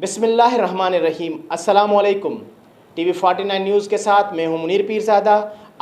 بسم اللہ الرحمن الرحیم۔ السلام علیکم۔ ٹی وی 49 نیوز کے ساتھ میں ہوں منیر پیرزادہ۔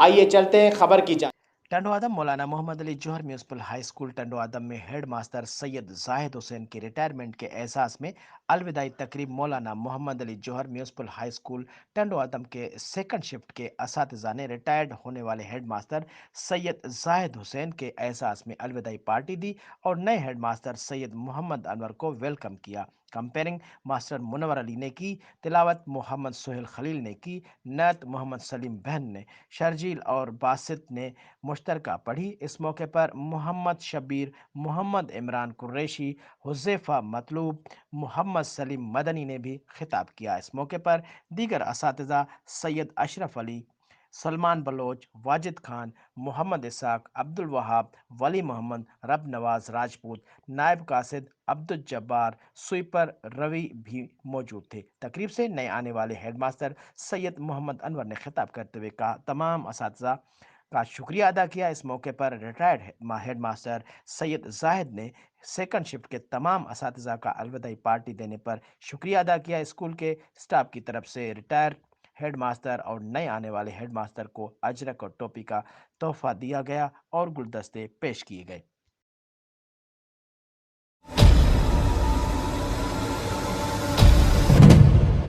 آئیے چلتے ہیں خبر کی جانب۔ ٹنڈو آدم مولانا محمد Ali Jauhar municipal high school Tando آدم میں ہیڈ ماسٹر سید زاہد حسین کے ریٹائرمنٹ کے اعزاز میں الوداعی تقریب مولانا محمد Ali Jauhar municipal high school Tando آدم کے سیکنڈ شفٹ کے اساتذہ نے ریٹائرڈ ہونے والے ہیڈ ماسٹر سید زاہد حسین کے اعزاز میں الوداعی پارٹی دی اور نئے ہیڈ ماسٹر سید محمد انور کو ویلکم کیا۔ کمپیئرنگ ماسٹر منور علی نے کی تلاوت، محمد سہیل خلیل نے کی نعت، محمد سلیم بہن نے، شرجیل اور باسط نے مشترکہ پڑھی۔ اس موقع پر محمد شبیر، محمد عمران قریشی، حذیفہ مطلوب، محمد سلیم مدنی نے بھی خطاب کیا۔ اس موقع پر دیگر اساتذہ سید اشرف علی، سلمان بلوچ، واجد خان، محمد اسحاق، عبد الوہاب، ولی محمد، رب نواز راجپوت، نائب قاصد عبد الجبار، سویپر روی بھی موجود تھے۔ تقریب سے نئے آنے والے ہیڈ ماسٹر سید محمد انور نے خطاب کرتے ہوئے کہا تمام اساتذہ کا شکریہ ادا کیا۔ اس موقع پر ریٹائرڈ ہیڈ ماسٹر سید زاہد نے سیکنڈ شفٹ کے تمام اساتذہ کا الوداعی پارٹی دینے پر شکریہ ادا کیا۔ اسکول کے سٹاف کی طرف سے ریٹائر ہیڈ ماسٹر اور نئے آنے والے ہیڈ ماسٹر کو اجرک اور ٹوپی کا تحفہ دیا گیا اور گلدستے پیش کیے گئے۔